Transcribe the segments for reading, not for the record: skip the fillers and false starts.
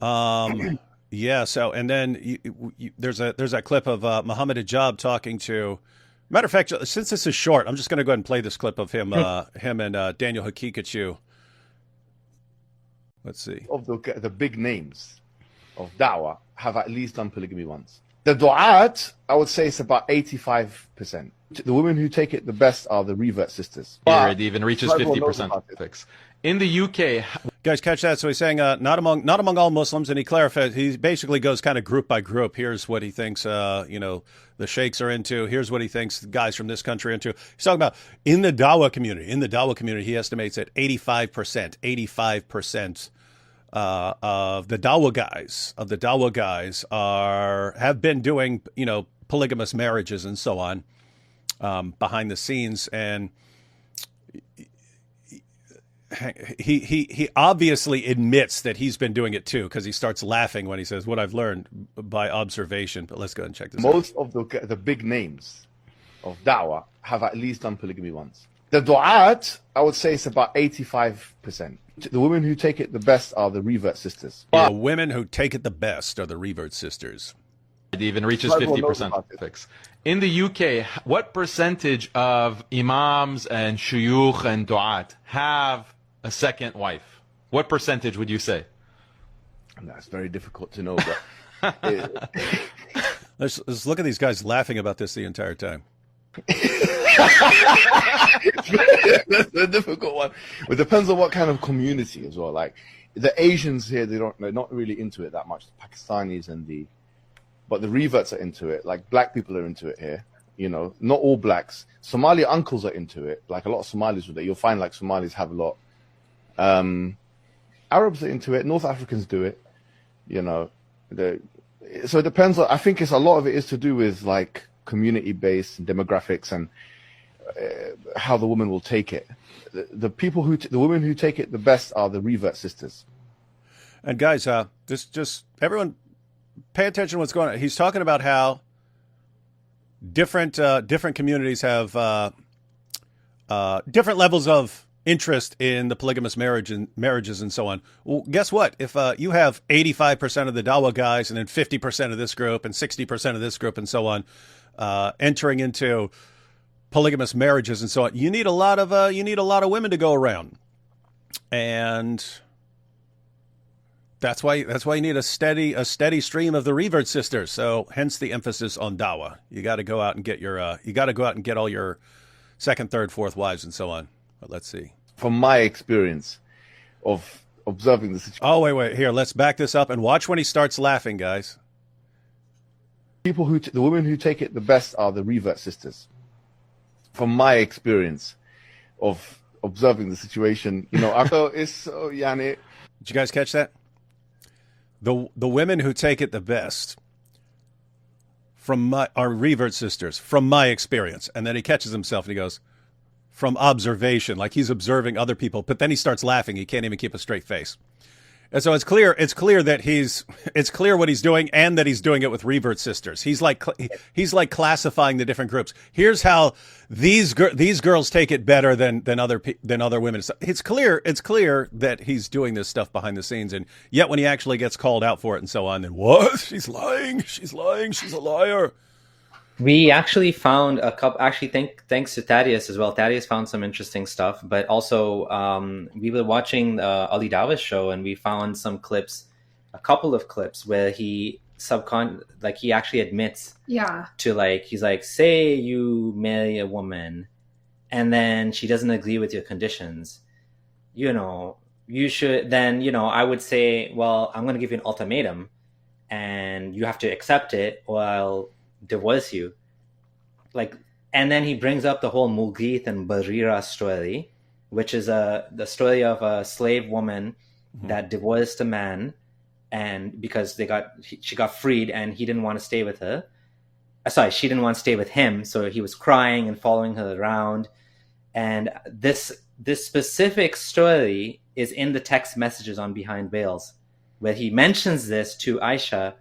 Yeah. So, and then there's that clip of Mohammed Hijab talking to. Matter of fact, since this is short, I'm just going to go ahead and play this clip of him and Daniel Hakikachu. Let's see. Of the big names of da'wah have at least done polygamy once. The du'at, I would say it's about 85%. The women who take it the best are the revert sisters. It even reaches 50% fix. In the UK, guys, catch that? So he's saying not among all Muslims, and he clarifies. He basically goes kind of group by group. Here's what he thinks, the sheikhs are into. Here's what he thinks the guys from this country are into. He's talking about in the Dawah community. In the Dawah community, he estimates that 85% of the Dawah guys have been doing polygamous marriages and so on behind the scenes, and he obviously admits that he's been doing it too, because he starts laughing when he says what I've learned by observation. But let's go ahead and check this out. Most of the big names of da'wah have at least done polygamy once. The du'at, I would say it's about 85%. The women who take it the best are the revert sisters. The women who take it the best are the revert sisters. it even reaches 50% fix. In the UK, what percentage of imams and shuyukh and du'at have a second wife? What percentage would you say? That's very difficult to know, but let's look at these guys laughing about this the entire time. That's a difficult one. It depends on what kind of community as well. Like the Asians here, they're not really into it that much. The Pakistanis but the reverts are into it. Like black people are into it here. You know, not all blacks. Somali uncles are into it. Like a lot of Somalis with it. You'll find like Somalis have a lot. Arabs are into it. North Africans do it. You know, so it depends on. I think a lot of it is to do with like community-based demographics and how the woman will take it. The women who take it the best are the revert sisters. And guys, just everyone, pay attention to what's going on. He's talking about how different communities have different levels of interest in the polygamous marriages and so on. Well, guess what? If you have 85% of the Dawa guys and then 50% of this group and 60% of this group and so on entering into polygamous marriages and so on, you need a lot of women to go around, and that's why you need a steady stream of the revert sisters. So hence the emphasis on Dawa. You got to go out and get all your second, third, fourth wives and so on. But let's see. From my experience of observing the situation. Oh, wait. Here, let's back this up and watch when he starts laughing, guys. The women who take it the best are the revert sisters. From my experience of observing the situation, you know, I thought it's so yani. Did you guys catch that? The women who take it the best are revert sisters, from my experience. And then he catches himself and he goes, from observation, like he's observing other people, but then he starts laughing. He can't even keep a straight face. And so it's clear that it's clear what he's doing, and that he's doing it with revert sisters. He's like classifying the different groups. Here's how these girls take it better than other women. It's clear that he's doing this stuff behind the scenes, and yet when he actually gets called out for it and so on, then what? She's lying. She's a liar. We actually found a couple. Actually, thanks to Thaddeus as well. Thaddeus found some interesting stuff, but also we were watching the Ali Dawah's show, and we found a couple of clips where he actually admits, to he's like, say you marry a woman, and then she doesn't agree with your conditions, you should then I would say, well, I'm going to give you an ultimatum, and you have to accept it, or I'll divorce you. And then he brings up the whole Mughith and Barira story, which is the story of a slave woman that divorced a man, and because she got freed, and he didn't want to stay with her. She didn't want to stay with him, so he was crying and following her around. And this specific story is in the text messages on Behind Veils, where he mentions this to Aisha.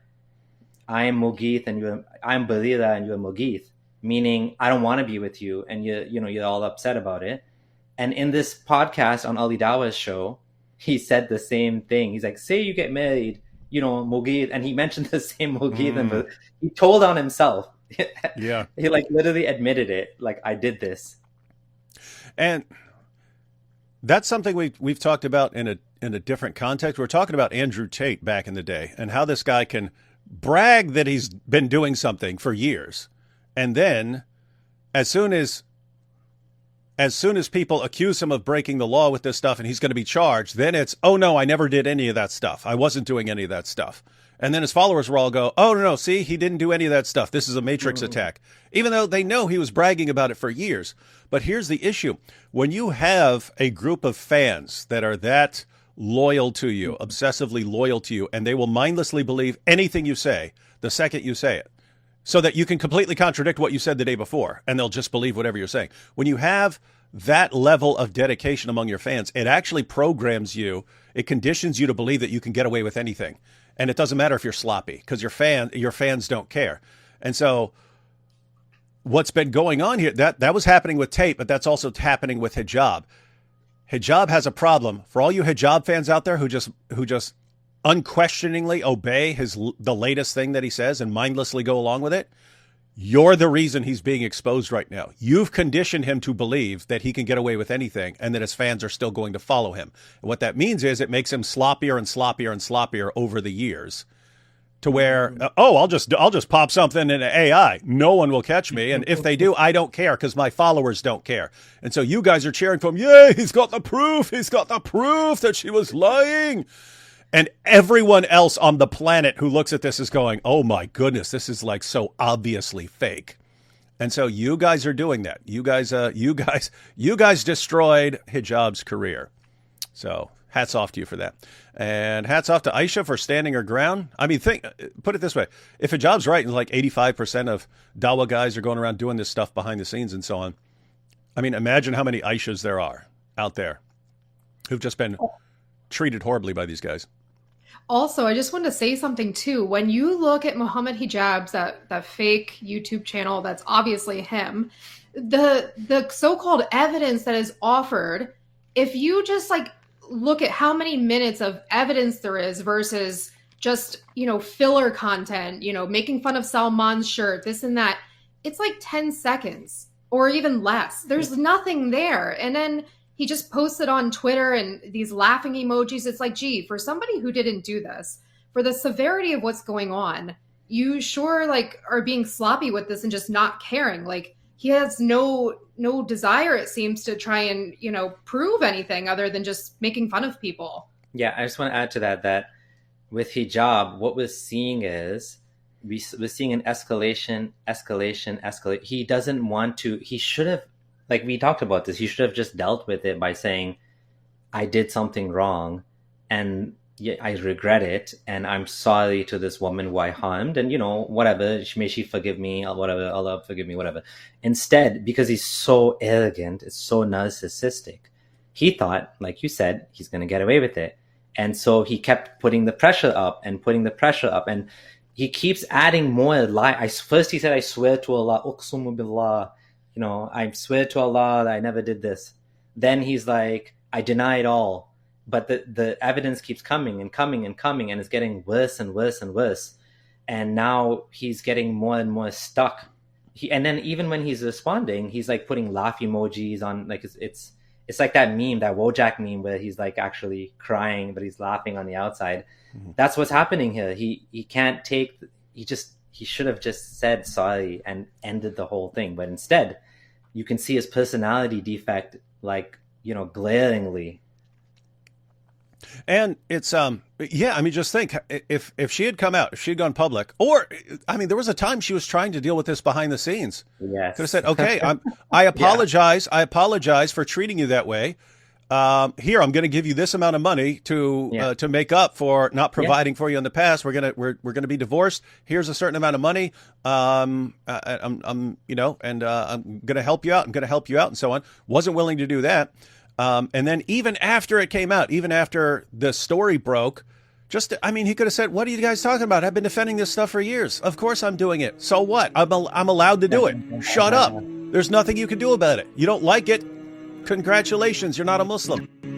I am Mughith and I'm Barira and you're Mughith, meaning I don't want to be with you, and you're all upset about it. And in this podcast on Ali Dawah's show, he said the same thing. He's like, say you get married Mughith, and he mentioned the same Mughith, but he told on himself. Yeah. He like literally admitted it, like, I did this. And that's something we've talked about in a different context. We're talking about Andrew Tate back in the day and how this guy can brag that he's been doing something for years. And then as soon as people accuse him of breaking the law with this stuff and he's going to be charged, then it's, oh no, I never did any of that stuff. I wasn't doing any of that stuff. And then his followers will all go, oh no, see, he didn't do any of that stuff. This is a Matrix attack, even though they know he was bragging about it for years. But here's the issue. When you have a group of fans that are that loyal to you, obsessively loyal to you, and they will mindlessly believe anything you say the second you say it, so that you can completely contradict what you said the day before, and they'll just believe whatever you're saying. When you have that level of dedication among your fans, it actually programs you, it conditions you to believe that you can get away with anything. And it doesn't matter if you're sloppy, because your fans don't care. And so what's been going on here, that was happening with Tate, but that's also happening with Hijab. Hijab has a problem. For all you Hijab fans out there who just unquestioningly obey the latest thing that he says and mindlessly go along with it, you're the reason he's being exposed right now. You've conditioned him to believe that he can get away with anything and that his fans are still going to follow him. And what that means is it makes him sloppier and sloppier and sloppier over the years, to where, I'll just pop something in AI. No one will catch me. And if they do, I don't care, because my followers don't care. And so you guys are cheering for him. Yay, he's got the proof. He's got the proof that she was lying. And everyone else on the planet who looks at this is going, oh my goodness, this is like so obviously fake. And so you guys are doing that. You guys destroyed Hijab's career. So hats off to you for that. And hats off to Aisha for standing her ground. I mean, put it this way. If Hijab's right and like 85% of Dawa guys are going around doing this stuff behind the scenes and so on, I mean, imagine how many Aishas there are out there who've just been treated horribly by these guys. Also, I just wanted to say something too. When you look at Mohammed Hijab's that fake YouTube channel, that's obviously him, the so-called evidence that is offered, if you just like look at how many minutes of evidence there is versus just, filler content, making fun of Salman's shirt, this and that, it's like 10 seconds or even less. There's nothing there. And then he just posted on Twitter and these laughing emojis. It's like, gee, for somebody who didn't do this, for the severity of what's going on, you sure like are being sloppy with this and just not caring. Like, he has no desire, it seems, to try and, prove anything other than just making fun of people. Yeah, I just want to add to that with Hijab, what we're seeing is we're seeing an escalation. He doesn't want to, he should have, like we talked about this, he should have just dealt with it by saying, I did something wrong and I regret it. And I'm sorry to this woman who I harmed, and, whatever, may she forgive me, or whatever, Allah forgive me, whatever. Instead, because he's so arrogant, it's so narcissistic, he thought, like you said, he's going to get away with it. And so he kept putting the pressure up, and he keeps adding more First he said, I swear to Allah, uqsumu billah, I swear to Allah that I never did this. Then he's like, I deny it all. But the evidence keeps coming and coming and coming, and it's getting worse and worse and worse. And now he's getting more and more stuck. And then even when he's responding, he's like putting laugh emojis on, like it's like that meme, that Wojak meme, where he's like actually crying, but he's laughing on the outside. Mm-hmm. That's what's happening here. He can't take, he should have just said sorry and ended the whole thing. But instead, you can see his personality defect, like, glaringly. And it's, just think, if she had come out, if she had gone public, or, there was a time she was trying to deal with this behind the scenes. Yes. Could have said, okay, I apologize. Yeah. I apologize for treating you that way. Here, I'm going to give you this amount of money to make up for not providing for you in the past. We're going to be divorced. Here's a certain amount of money. I'm going to help you out. I'm going to help you out, and so on. Wasn't willing to do that. And then even after it came out, even after the story broke, he could have said, what are you guys talking about? I've been defending this stuff for years. Of course I'm doing it. So what? I'm allowed to do it. Shut up. There's nothing you can do about it. You don't like it. Congratulations, you're not a Muslim.